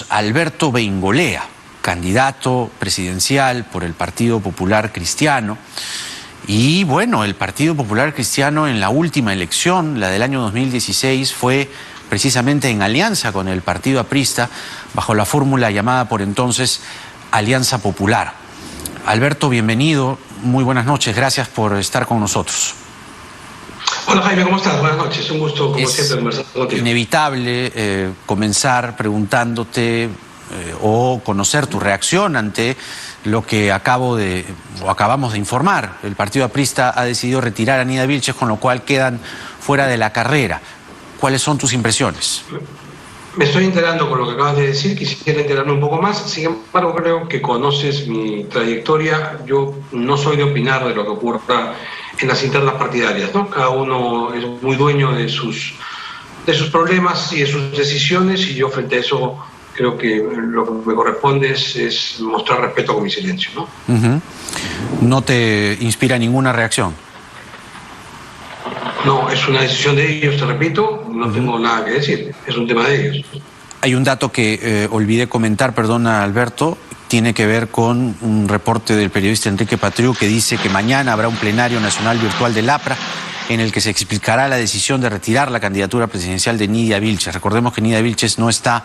Alberto Beingolea, candidato presidencial por el Partido Popular Cristiano. Y bueno, el Partido Popular Cristiano en la última elección, la del año 2016, fue precisamente en alianza con el Partido Aprista, bajo la fórmula llamada por entonces Alianza Popular. Alberto, bienvenido, muy buenas noches, gracias por estar con nosotros. Hola Jaime, ¿cómo estás? Buenas noches, un gusto como siempre conversar contigo. Es inevitable comenzar preguntándote o conocer tu reacción ante lo que acabamos de informar. El Partido Aprista ha decidido retirar a Nida Vilches, con lo cual quedan fuera de la carrera. ¿Cuáles son tus impresiones? Me estoy enterando con lo que acabas de decir, quisiera enterarme un poco más, sin embargo creo que conoces mi trayectoria, yo no soy de opinar de lo que ocurra en las internas partidarias, ¿no? Cada uno es muy dueño de sus problemas y de sus decisiones, y yo frente a eso creo que lo que me corresponde es mostrar respeto con mi silencio, ¿no? ¿No te inspira ninguna reacción? No, es una decisión de ellos, te repito, no tengo nada que decir, es un tema de ellos. Hay un dato que olvidé comentar, perdona Alberto, tiene que ver con un reporte del periodista Enrique Patriu que dice que mañana habrá un plenario nacional virtual del APRA en el que se explicará la decisión de retirar la candidatura presidencial de Nida Vilches. Recordemos que Nida Vilches no está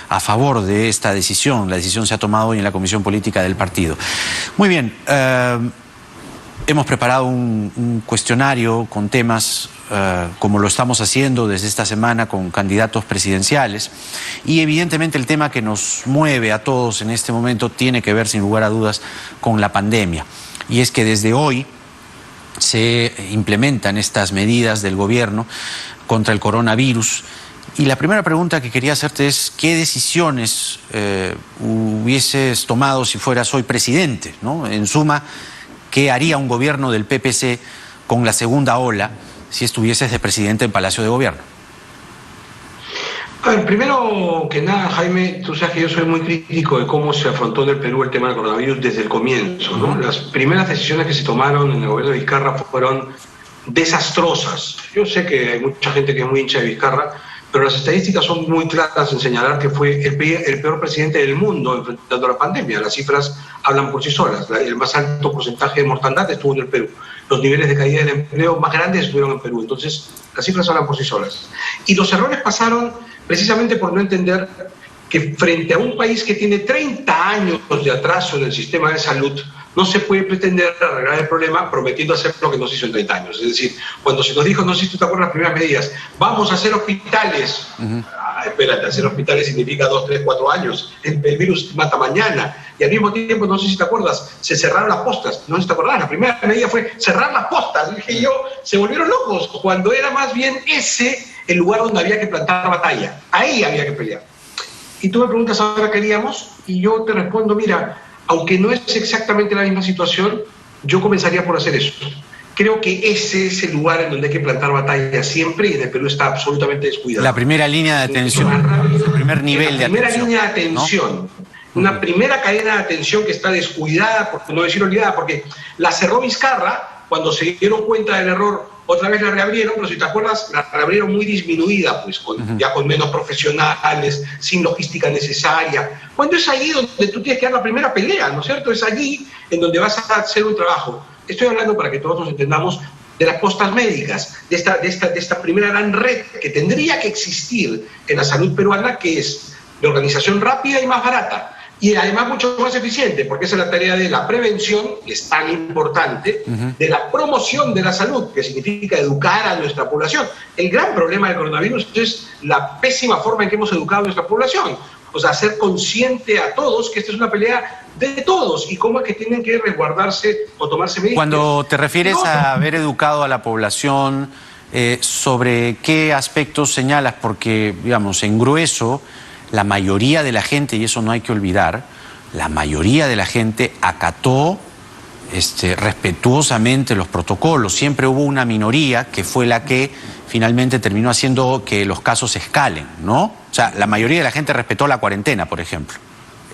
a favor de esta decisión, la decisión se ha tomado hoy en la Comisión Política del partido. Muy bien, hemos preparado un cuestionario con temas como lo estamos haciendo desde esta semana con candidatos presidenciales, y evidentemente el tema que nos mueve a todos en este momento tiene que ver sin lugar a dudas con la pandemia, y es que desde hoy se implementan estas medidas del gobierno contra el coronavirus. Y la primera pregunta que quería hacerte es ¿qué decisiones hubieses tomado si fueras hoy presidente, ¿no? En suma, ¿qué haría un gobierno del PPC con la segunda ola si estuvieses de presidente en Palacio de Gobierno? A ver, primero que nada, Jaime, tú sabes que yo soy muy crítico de cómo se afrontó en el Perú el tema del coronavirus desde el comienzo, ¿no? Las primeras decisiones que se tomaron en el gobierno de Vizcarra fueron desastrosas. Yo sé que hay mucha gente que es muy hincha de Vizcarra, pero las estadísticas son muy claras en señalar que fue el peor presidente del mundo enfrentando la pandemia. Las cifras hablan por sí solas. El más alto porcentaje de mortandad estuvo en el Perú. Los niveles de caída del empleo más grandes estuvieron en Perú. Entonces, las cifras hablan por sí solas. Y los errores pasaron precisamente por no entender que frente a un país que tiene 30 años de atraso en el sistema de salud, no se puede pretender arreglar el problema prometiendo hacer lo que nos hizo en 30 años. Es decir, cuando se nos dijo, no sé si tú te acuerdas las primeras medidas, vamos a hacer hospitales. Espérate, hacer hospitales significa 2, 3, 4 años. El virus mata mañana. Y al mismo tiempo, no sé si te acuerdas, se cerraron las postas. No sé si te acuerdas, la primera medida fue cerrar las postas. Dije yo, se volvieron locos, cuando era más bien ese el lugar donde había que plantar batalla. Ahí había que pelear. Y tú me preguntas ahora qué haríamos, y yo te respondo, mira, aunque no es exactamente la misma situación, yo comenzaría por hacer eso. Creo que ese es el lugar en donde hay que plantar batalla siempre, y en el Perú está absolutamente descuidado. La primera línea de atención, el primer nivel de atención. La primera línea de atención, ¿no? Una primera cadena de atención que está descuidada, por no decir olvidada, porque la cerró Vizcarra cuando se dieron cuenta del error. Otra vez la reabrieron, pero si te acuerdas, la reabrieron muy disminuida, pues ya con menos profesionales, sin logística necesaria. Cuando es ahí donde tú tienes que dar la primera pelea, ¿no es cierto? Es allí en donde vas a hacer un trabajo. Estoy hablando, para que todos nos entendamos, de las postas médicas, de esta primera gran red que tendría que existir en la salud peruana, que es de organización rápida y más barata. Y además mucho más eficiente, porque esa es la tarea de la prevención, que es tan importante, de la promoción de la salud, que significa educar a nuestra población. El gran problema del coronavirus es la pésima forma en que hemos educado a nuestra población. O sea, hacer consciente a todos que esta es una pelea de todos y cómo es que tienen que resguardarse o tomarse medidas. Cuando te refieres a haber educado a la población, ¿sobre qué aspectos señalas? Porque, digamos, en grueso, la mayoría de la gente, y eso no hay que olvidar, la mayoría de la gente acató respetuosamente los protocolos. Siempre hubo una minoría que fue la que finalmente terminó haciendo que los casos escalen, ¿no? O sea, la mayoría de la gente respetó la cuarentena, por ejemplo.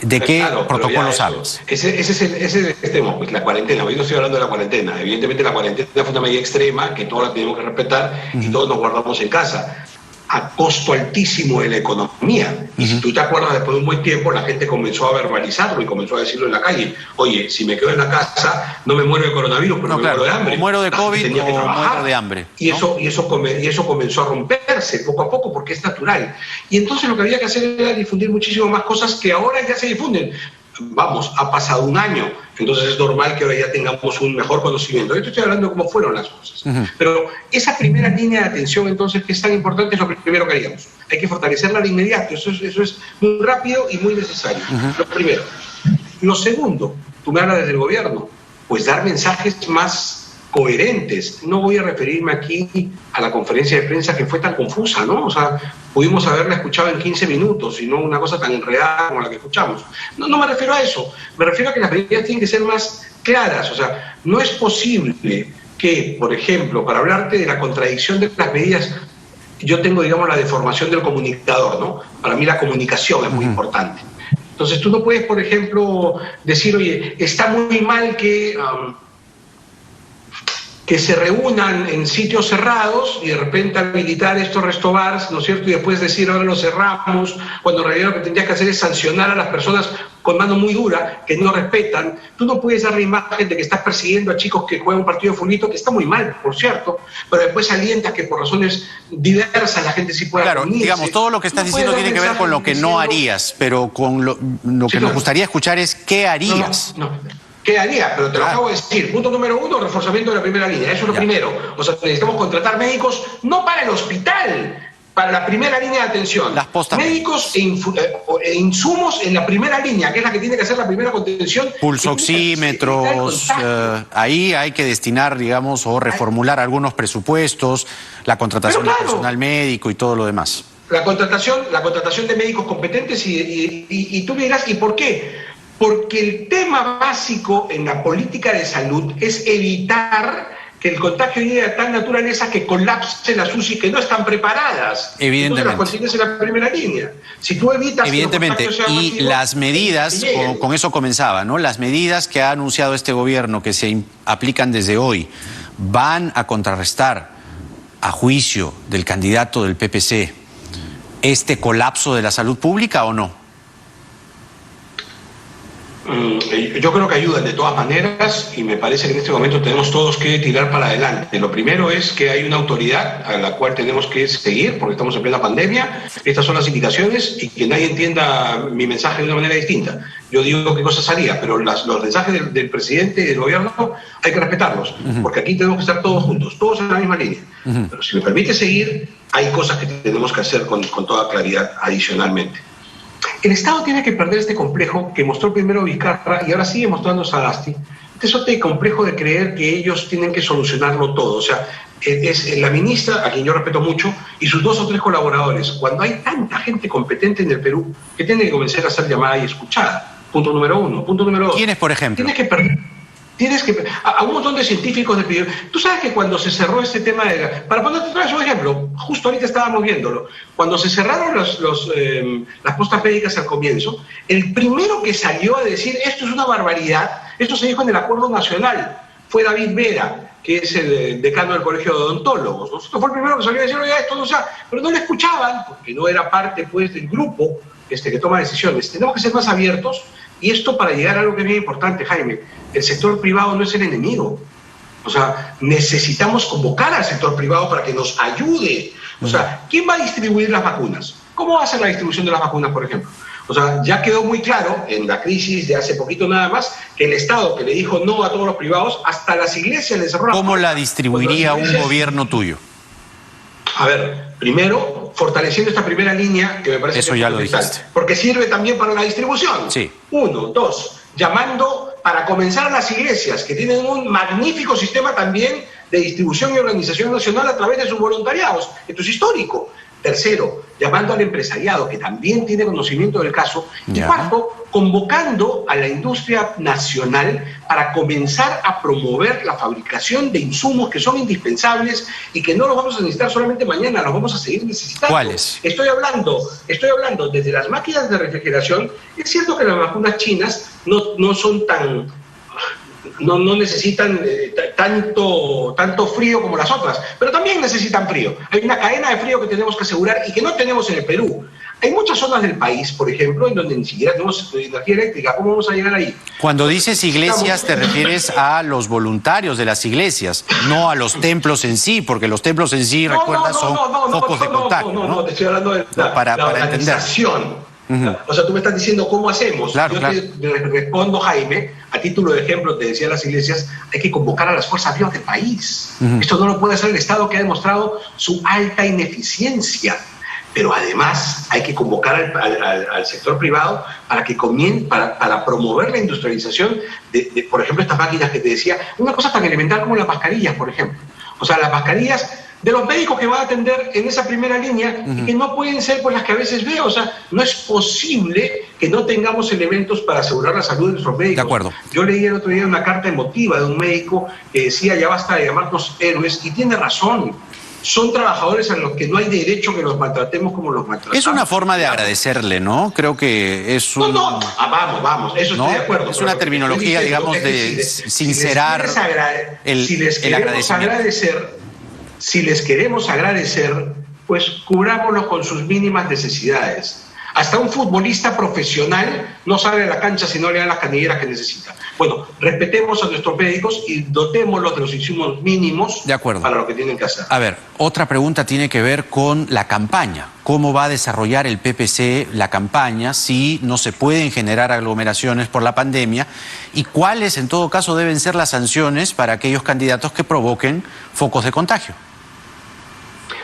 ¿De qué protocolos hablas? Ese es el tema, pues la cuarentena. Hoy no estoy hablando de la cuarentena. Evidentemente la cuarentena fue una medida extrema que todos la tenemos que respetar y todos nos guardamos en casa. a costo altísimo de la economía. Y si tú te acuerdas, después de un buen tiempo la gente comenzó a verbalizarlo y comenzó a decirlo en la calle. Oye, si me quedo en la casa no me muero de coronavirus, pero muero de hambre. O muero de COVID o muero de hambre. Y eso comenzó a romperse poco a poco porque es natural. Y entonces lo que había que hacer era difundir muchísimo más cosas que ahora ya se difunden. Vamos, ha pasado un año, entonces es normal que ahora ya tengamos un mejor conocimiento. Yo estoy hablando de cómo fueron las cosas. Pero esa primera línea de atención, entonces, que es tan importante, es lo primero que haríamos. Hay que fortalecerla de inmediato, eso es muy rápido y muy necesario. Lo primero. Lo segundo, tú me hablas desde el gobierno, pues dar mensajes más coherentes. No voy a referirme aquí a la conferencia de prensa que fue tan confusa, ¿no? O sea, pudimos haberla escuchado en 15 minutos y no una cosa tan enredada como la que escuchamos. No me refiero a eso. Me refiero a que las medidas tienen que ser más claras. O sea, no es posible que, por ejemplo, para hablarte de la contradicción de las medidas, yo tengo, digamos, la deformación del comunicador, ¿no? Para mí la comunicación es muy importante. Entonces tú no puedes, por ejemplo, decir, oye, está muy mal que se reúnan en sitios cerrados y de repente habilitar estos restobars, ¿no es cierto? Y después decir, ahora los cerramos, cuando en realidad lo que tendrías que hacer es sancionar a las personas con mano muy dura, que no respetan. Tú no puedes dar la imagen de que estás persiguiendo a chicos que juegan un partido de fulito, que está muy mal, por cierto, pero después alientas que por razones diversas la gente sí pueda unirse. Digamos, todo lo que estás diciendo tiene que ver con lo que no harías, pero con lo que nos gustaría escuchar es ¿qué harías? ¿Qué haría? Pero te lo acabo de decir. Punto número 1, reforzamiento de la primera línea. Eso es lo primero. O sea, necesitamos contratar médicos, no para el hospital, para la primera línea de atención. Las postas. Médicos e insumos en la primera línea, que es la que tiene que hacer la primera contención. Pulsoxímetros, ahí hay que destinar, digamos, o reformular algunos presupuestos, la contratación de personal médico y todo lo demás. La contratación de médicos competentes y tú me dirás, ¿y por qué? Porque el tema básico en la política de salud es evitar que el contagio llegue a tal naturaleza que colapse las UCI que no están preparadas. Evidentemente. Entonces las consigues en la primera línea. Si tú evitas... Evidentemente. Y las medidas, con eso comenzaba, ¿no? Las medidas que ha anunciado este gobierno que se aplican desde hoy van a contrarrestar, a juicio del candidato del PPC, este colapso de la salud pública ¿o no? Yo creo que ayudan de todas maneras y me parece que en este momento tenemos todos que tirar para adelante. Lo primero es que hay una autoridad a la cual tenemos que seguir porque estamos en plena pandemia. Estas son las indicaciones y que nadie entienda mi mensaje de una manera distinta. Yo digo qué cosas haría, pero los mensajes del presidente y del gobierno hay que respetarlos porque aquí tenemos que estar todos juntos, todos en la misma línea. Pero si me permite seguir, hay cosas que tenemos que hacer con toda claridad adicionalmente. El Estado tiene que perder este complejo que mostró primero Vizcarra y ahora sigue mostrando Sagasti. Este complejo de creer que ellos tienen que solucionarlo todo. O sea, es la ministra, a quien yo respeto mucho, y sus 2 o 3 colaboradores. Cuando hay tanta gente competente en el Perú que tiene que comenzar a ser llamada y escuchada. Punto número 1. Punto número 2. ¿Quiénes, por ejemplo? A un montón de científicos de pedido. Tú sabes que cuando se cerró este tema para ponerte otra vez un ejemplo, justo ahorita estábamos viéndolo, cuando se cerraron las postas médicas al comienzo, el primero que salió a decir esto es una barbaridad, esto se dijo en el Acuerdo Nacional, fue David Vera, que es el decano del Colegio de Odontólogos. Nosotros fue el primero que salió a decir, oye, esto no se ha... Pero no le escuchaban, porque no era parte pues del grupo que toma decisiones. Tenemos que ser más abiertos. Y esto para llegar a algo que es bien importante, Jaime, el sector privado no es el enemigo. O sea, necesitamos convocar al sector privado para que nos ayude. O sea, ¿quién va a distribuir las vacunas? ¿Cómo va a ser la distribución de las vacunas, por ejemplo? O sea, ya quedó muy claro en la crisis de hace poquito nada más que el Estado que le dijo no a todos los privados, hasta las iglesias le cerró. ¿Cómo la distribuiría un gobierno tuyo? A ver, primero, fortaleciendo esta primera línea, que me parece eso que ya lo dijiste. Porque sirve también para la distribución. Sí. 1, 2, llamando para comenzar a las iglesias, que tienen un magnífico sistema también de distribución y organización nacional a través de sus voluntariados. Esto es histórico. Tercero, llamando al empresariado, que también tiene conocimiento del caso. Y cuarto, convocando a la industria nacional para comenzar a promover la fabricación de insumos que son indispensables y que no los vamos a necesitar solamente mañana, los vamos a seguir necesitando. ¿Cuáles? Estoy hablando desde las máquinas de refrigeración. Es cierto que las vacunas chinas no son tan... no necesitan tanto frío como las otras, pero también necesitan frío. Hay una cadena de frío que tenemos que asegurar y que no tenemos en el Perú. Hay muchas zonas del país, por ejemplo, en donde ni siquiera tenemos energía eléctrica. ¿Cómo vamos a llegar ahí? Cuando dices iglesias, te refieres a los voluntarios de las iglesias, no a los templos en sí, porque los templos en sí, recuerda, son focos de contagio. No, te estoy hablando de la organización. O sea, tú me estás diciendo cómo hacemos. Yo te respondo, Jaime, a título de ejemplo, te decía las iglesias, hay que convocar a las fuerzas vivas del país. Esto no lo puede hacer el Estado, que ha demostrado su alta ineficiencia. Pero además hay que convocar al sector privado para que para promover la industrialización de, por ejemplo, estas máquinas que te decía, una cosa tan elemental como las mascarillas, por ejemplo. O sea, las mascarillas de los médicos que van a atender en esa primera línea y que no pueden ser por las que a veces veo. O sea, no es posible que no tengamos elementos para asegurar la salud de nuestros médicos. De acuerdo. Yo leí el otro día una carta emotiva de un médico que decía, ya basta de llamarnos héroes, y tiene razón. Son trabajadores a los que no hay derecho que los maltratemos como los maltratamos. Es una forma de agradecerle, ¿no? Creo que es un... Vamos, eso ¿no? estoy de acuerdo. Es una terminología, digamos, de sincerar si les queremos agradecer, pues cubrámoslos con sus mínimas necesidades. Hasta un futbolista profesional no sale a la cancha si no le dan las canilleras que necesita. Bueno, respetemos a nuestros médicos y dotémoslos de los insumos mínimos para lo que tienen que hacer. A ver, otra pregunta tiene que ver con la campaña. ¿Cómo va a desarrollar el PPC la campaña si no se pueden generar aglomeraciones por la pandemia? ¿Y cuáles, en todo caso, deben ser las sanciones para aquellos candidatos que provoquen focos de contagio?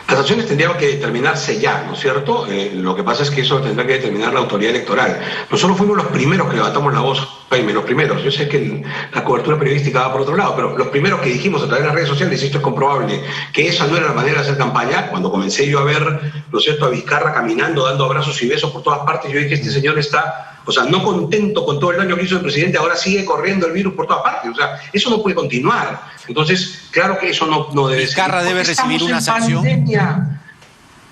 Las sanciones tendrían que determinarse ya, ¿no es cierto? Lo que pasa es que eso tendrá que determinar la autoridad electoral. Nosotros fuimos los primeros que levantamos la voz, Jaime, los primeros. Yo sé que la cobertura periodística va por otro lado, pero los primeros que dijimos a través de las redes sociales, y esto es comprobable, que esa no era la manera de hacer campaña. Cuando comencé yo a ver, ¿no es cierto?, a Vizcarra caminando, dando abrazos y besos por todas partes, yo dije, este señor está, o sea, no contento con todo el daño que hizo el presidente, ahora sigue corriendo el virus por todas partes. O sea, eso no puede continuar. Entonces, claro que eso no debe ser. ¿Vizcarra debe recibir una sanción?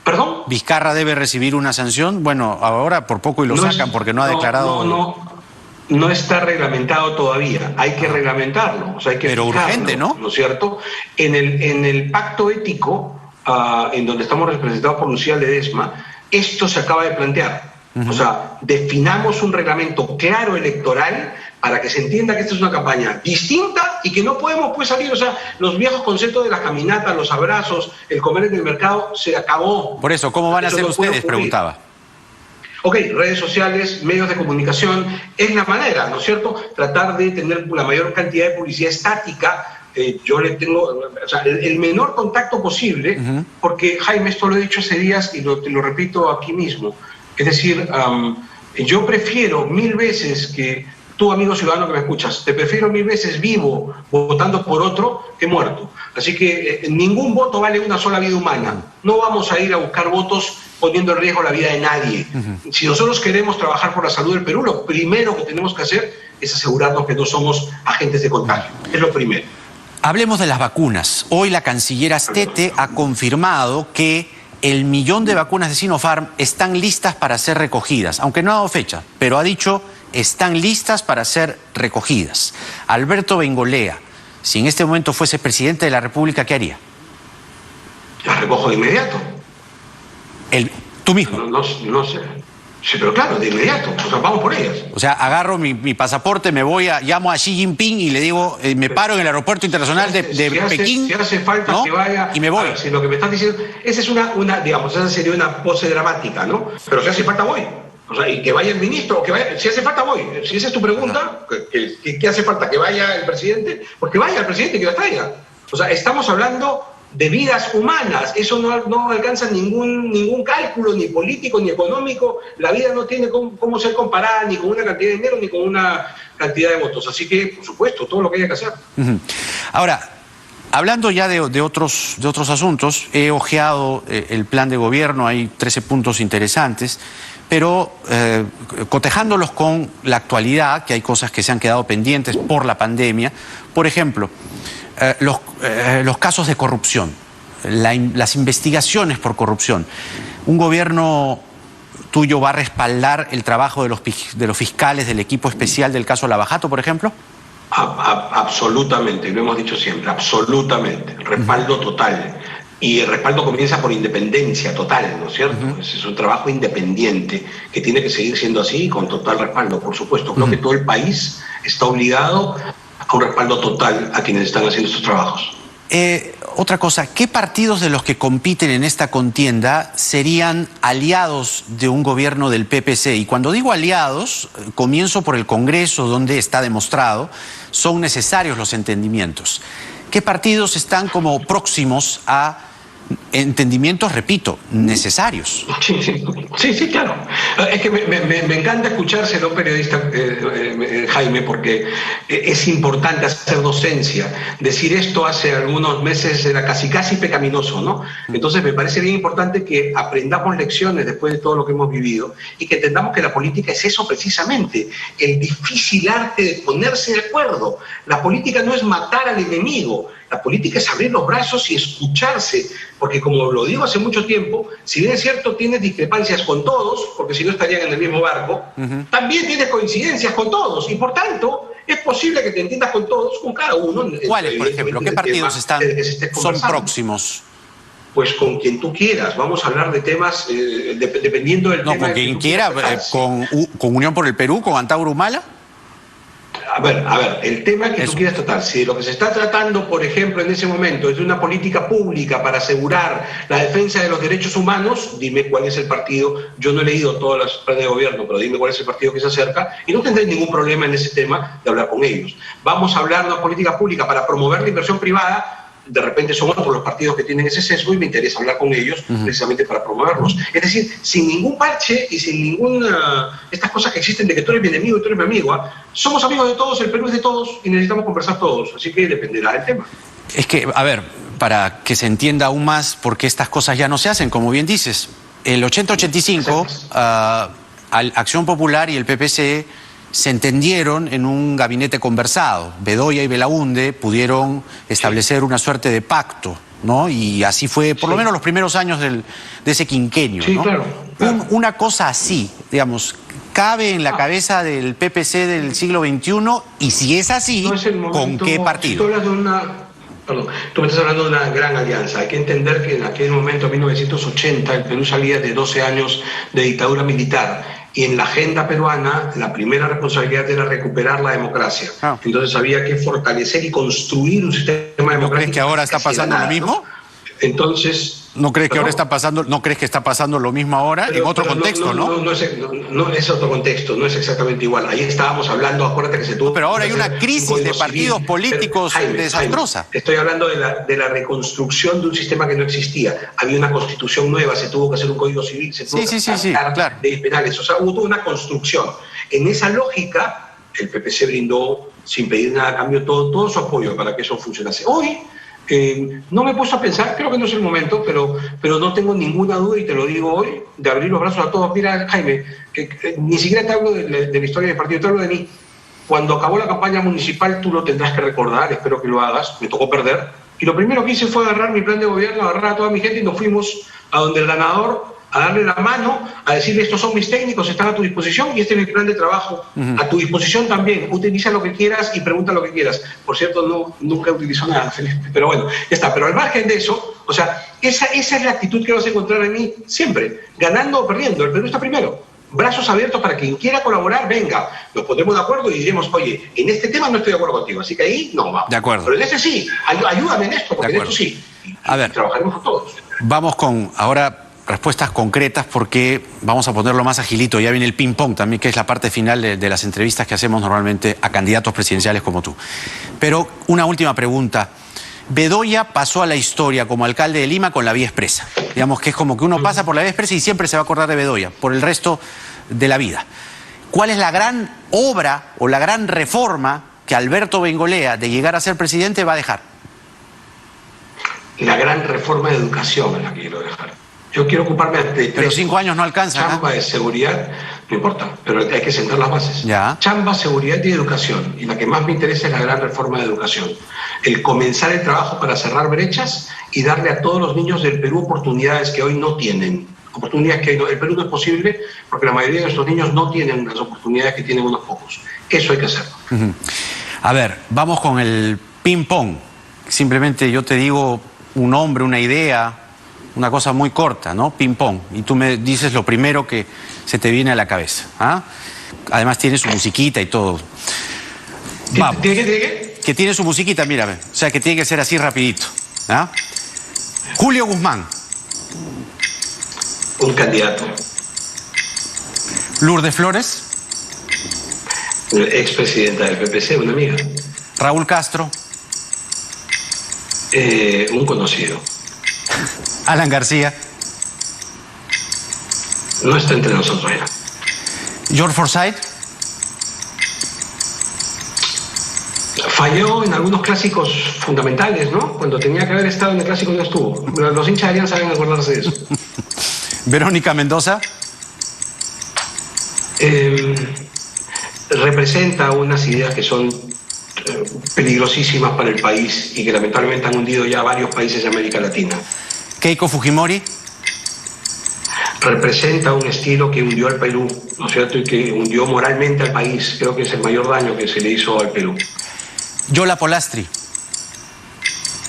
¿Perdón? ¿Vizcarra debe recibir una sanción? Bueno, ahora por poco y lo sacan porque no ha declarado... No está reglamentado todavía. Hay que reglamentarlo. O sea, hay que pero urgente, ¿no? ¿No es cierto? En el pacto ético, en donde estamos representados por Lucía Ledesma, esto se acaba de plantear. O sea, definamos un reglamento claro electoral para que se entienda que esta es una campaña distinta y que no podemos pues salir. O sea, los viejos conceptos de las caminatas, los abrazos, el comer en el mercado, se acabó. Por eso, ¿cómo van a hacer ustedes? Preguntaba. Ok, redes sociales, medios de comunicación, es la manera, ¿no es cierto? Tratar de tener la mayor cantidad de publicidad estática. Yo le tengo, o sea, el menor contacto posible, porque, Jaime, esto lo he dicho hace días y te lo repito aquí mismo. Es decir, yo prefiero 1000 veces que tú, amigo ciudadano que me escuchas, te prefiero 1000 veces vivo votando por otro que muerto. Así que ningún voto vale una sola vida humana. No vamos a ir a buscar votos poniendo en riesgo la vida de nadie. Si nosotros queremos trabajar por la salud del Perú, lo primero que tenemos que hacer es asegurarnos que no somos agentes de contagio. Es lo primero. Hablemos de las vacunas. Hoy la canciller Astete ha confirmado que el 1.000.000 de vacunas de Sinopharm están listas para ser recogidas, aunque no ha dado fecha, pero ha dicho están listas para ser recogidas. Alberto Bengolea, si en este momento fuese presidente de la República, ¿qué haría? Las recojo de inmediato. ¿Tú mismo? No sé. Sí, pero claro, de inmediato. O sea, vamos por ellas. O sea, agarro mi pasaporte, llamo a Xi Jinping y le digo, me paro en el aeropuerto internacional de Pekín. Si hace falta, ¿no?, que vaya... Y me voy. Si lo que me estás diciendo... Esa es digamos, esa sería una pose dramática, ¿no? Pero si hace falta, voy. O sea, y que vaya el ministro, o que vaya... Si hace falta, voy. Si esa es tu pregunta, ¿qué hace falta? ¿Que vaya el presidente? Pues que vaya el presidente y que la traiga. O sea, estamos hablando de vidas humanas. Eso no alcanza ningún cálculo, ni político, ni económico. La vida no tiene cómo ser comparada ni con una cantidad de dinero, ni con una cantidad de votos. Así que, por supuesto, todo lo que haya que hacer. Ahora, hablando ya de otros asuntos, he hojeado el plan de gobierno, hay 13 puntos interesantes, pero cotejándolos con la actualidad, que hay cosas que se han quedado pendientes por la pandemia. Por ejemplo, los casos de corrupción, las investigaciones por corrupción. ¿Un gobierno tuyo va a respaldar el trabajo de los fiscales del equipo especial del caso Lavajato, por ejemplo? Absolutamente, lo hemos dicho siempre, absolutamente, respaldo total. Y el respaldo comienza por independencia total, ¿no es cierto? Ese es un trabajo independiente que tiene que seguir siendo así, con total respaldo, por supuesto. Creo que todo el país está obligado a un respaldo total a quienes están haciendo estos trabajos. Otra cosa, ¿qué partidos de los que compiten en esta contienda serían aliados de un gobierno del PPC? Y cuando digo aliados, comienzo por el Congreso, donde está demostrado, son necesarios los entendimientos. ¿Qué partidos están como próximos a entendimientos, repito, necesarios? Sí, claro. Es que me encanta escuchárselo, periodista Jaime, porque es importante hacer docencia. Decir esto hace algunos meses era casi pecaminoso, ¿no? Entonces me parece bien importante que aprendamos lecciones después de todo lo que hemos vivido y que entendamos que la política es eso precisamente, el difícil arte de ponerse de acuerdo. La política no es matar al enemigo. La política es abrir los brazos y escucharse, porque como lo digo hace mucho tiempo, si bien es cierto tienes discrepancias con todos, porque si no estarían en el mismo barco, también tienes coincidencias con todos, y por tanto es posible que te entiendas con todos, con cada uno. ¿Cuáles, por ejemplo? ¿Qué partidos son próximos? Pues con quien tú quieras, vamos a hablar de temas dependiendo del tema. No, con quien quiera, con Unión por el Perú, con Antauro Humala. A ver, el tema que tú quieras tratar, si lo que se está tratando, por ejemplo, en ese momento es de una política pública para asegurar la defensa de los derechos humanos, dime cuál es el partido. Yo no he leído todas las planes de gobierno, pero dime cuál es el partido que se acerca y no tendré ningún problema en ese tema de hablar con ellos. Vamos a hablar de una política pública para promover la inversión privada. De repente son otros los partidos que tienen ese sesgo y me interesa hablar con ellos precisamente para promoverlos. Es decir, sin ningún parche y sin ninguna... estas cosas que existen de que tú eres mi enemigo y tú eres mi amigo. Somos amigos de todos, el Perú es de todos y necesitamos conversar todos. Así que dependerá del tema. Es que, a ver, para que se entienda aún más por qué estas cosas ya no se hacen, como bien dices, el 80-85, Acción Popular y el PPC se entendieron en un gabinete conversado. Bedoya y Belaúnde pudieron establecer una suerte de pacto, ¿no? Y así fue, por lo menos los primeros años de ese quinquenio, ¿no? Claro. Una cosa así, digamos, cabe en la cabeza del PPC del siglo XXI, y si es así, no es el momento, ¿con qué partido? Tú me estás hablando de una gran alianza. Hay que entender que en aquel momento, en 1980, el Perú salía de 12 años de dictadura militar. Y en la agenda peruana, la primera responsabilidad era recuperar la democracia. Entonces había que fortalecer y construir un sistema democrático. ¿No crees que ahora está pasando lo mismo? ¿No? Entonces... ¿No crees que ahora está pasando, no crees que está pasando lo mismo ahora, en otro contexto, no? No es otro contexto, no es exactamente igual. Ahí estábamos hablando, acuérdate que se tuvo... Pero ahora hay una crisis de partidos políticos desastrosa. Estoy hablando de la reconstrucción de un sistema que no existía. Había una constitución nueva, se tuvo que hacer un código civil, se tuvo que sacar leyes penales. O sea, hubo toda una construcción. En esa lógica, el PPC brindó, sin pedir nada a cambio, todo su apoyo para que eso funcionase. Hoy... no me he puesto a pensar, creo que no es el momento, pero no tengo ninguna duda, y te lo digo hoy, de abrir los brazos a todos. Mira, Jaime, que ni siquiera te hablo de la historia del partido, te hablo de mí. Cuando acabó la campaña municipal, tú lo tendrás que recordar, espero que lo hagas, me tocó perder, y lo primero que hice fue agarrar mi plan de gobierno, agarrar a toda mi gente y nos fuimos a donde el ganador, a darle la mano, a decirle: estos son mis técnicos, están a tu disposición y este es mi plan de trabajo, a tu disposición también, utiliza lo que quieras y pregunta lo que quieras. Por cierto, nunca utilizo nada, Felipe, pero bueno, ya está. Pero al margen de eso, o sea, esa es la actitud que vas a encontrar en mí siempre, ganando o perdiendo, el Perú está primero. Brazos abiertos para quien quiera colaborar, venga, nos pondremos de acuerdo y diremos: oye, en este tema no estoy de acuerdo contigo, así que ahí no vamos. De acuerdo. Pero en este sí, ayúdame en esto, porque en esto sí. A ver, trabajaremos todos. Vamos con ahora respuestas concretas, porque vamos a ponerlo más agilito. Ya viene el ping-pong también, que es la parte final de las entrevistas que hacemos normalmente a candidatos presidenciales como tú. Pero una última pregunta. Bedoya pasó a la historia como alcalde de Lima con la vía expresa. Digamos que es como que uno pasa por la vía expresa y siempre se va a acordar de Bedoya por el resto de la vida. ¿Cuál es la gran obra o la gran reforma que Alberto Bengolea, de llegar a ser presidente, va a dejar? La gran reforma de educación es la que quiero dejar. Yo quiero ocuparme de Pero 5 años no alcanzan. Chamba de seguridad, no importa, pero hay que sentar las bases. Ya. Chamba, seguridad y educación. Y la que más me interesa es la gran reforma de educación. El comenzar el trabajo para cerrar brechas y darle a todos los niños del Perú oportunidades que hoy no tienen. Oportunidades que el Perú no es posible porque la mayoría de nuestros niños no tienen las oportunidades que tienen unos pocos. Eso hay que hacerlo. A ver, vamos con el ping-pong. Simplemente yo te digo un nombre, una idea, una cosa muy corta, ¿no? Ping-pong. Y tú me dices lo primero que se te viene a la cabeza. ¿Ah? Además tiene su musiquita y todo. Vamos. ¿Tiene? Que tiene su musiquita, mírame. O sea, que tiene que ser así rapidito. ¿Ah? Julio Guzmán. Un candidato. Lourdes Flores. Expresidenta del PPC, una amiga. Raúl Castro. Un conocido. Alan García. No está entre nosotros ya. George Forsyth. Falló en algunos clásicos fundamentales, ¿no? Cuando tenía que haber estado en el clásico no estuvo. Los hinchas de Alianza saben acordarse de eso. Verónica Mendoza. Representa unas ideas que son peligrosísimas para el país y que lamentablemente han hundido ya varios países de América Latina. Keiko Fujimori. Representa un estilo que hundió al Perú, ¿no es cierto? Y que hundió moralmente al país. Creo que es el mayor daño que se le hizo al Perú. Yola Polastri.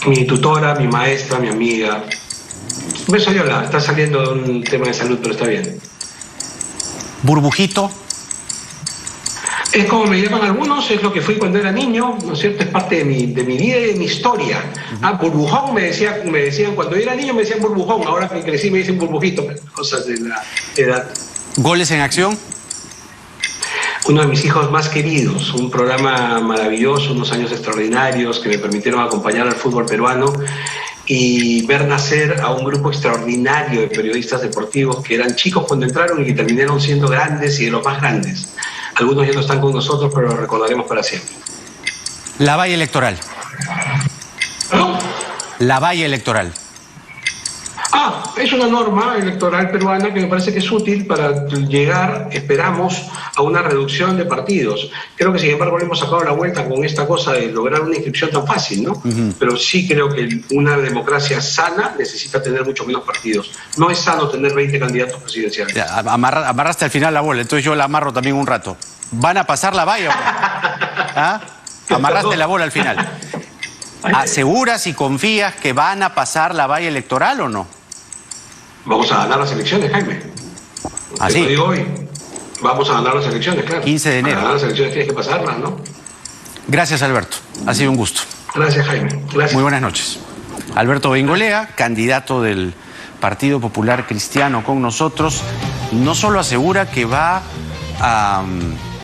Mi tutora, mi maestra, mi amiga. Un beso, Yola. Está saliendo de un tema de salud, pero está bien. Burbujito. Es como me llaman algunos, es lo que fui cuando era niño, ¿no es cierto? Es parte de mi vida y de mi historia. Burbujón me decían, cuando era niño me decían burbujón, ahora que crecí me dicen burbujito, cosas de la edad. Goles en acción. Uno de mis hijos más queridos, un programa maravilloso, unos años extraordinarios que me permitieron acompañar al fútbol peruano y ver nacer a un grupo extraordinario de periodistas deportivos que eran chicos cuando entraron y que terminaron siendo grandes y de los más grandes. Algunos ya no están con nosotros, pero los recordaremos para siempre. La valla electoral. ¿Perdón? La valla electoral. Es una norma electoral peruana que me parece que es útil para llegar, esperamos, a una reducción de partidos. Creo que, sin embargo, le hemos sacado la vuelta con esta cosa de lograr una inscripción tan fácil, ¿no? Pero sí creo que una democracia sana necesita tener mucho menos partidos. No es sano tener 20 candidatos presidenciales. Ya, amarraste al final la bola, entonces yo la amarro también un rato. ¿Van a pasar la valla o no? ¿Ah? Amarraste la bola al final. ¿Aseguras y confías que van a pasar la valla electoral o no? Vamos a ganar las elecciones, Jaime. ¿Así? Te lo digo hoy. Vamos a ganar las elecciones, claro. 15 de enero. Para ganar las elecciones tienes que pasarlas, ¿no? Gracias, Alberto. Ha sido un gusto. Gracias, Jaime. Gracias. Muy buenas noches. Alberto Bengolea, candidato del Partido Popular Cristiano con nosotros, no solo asegura que va a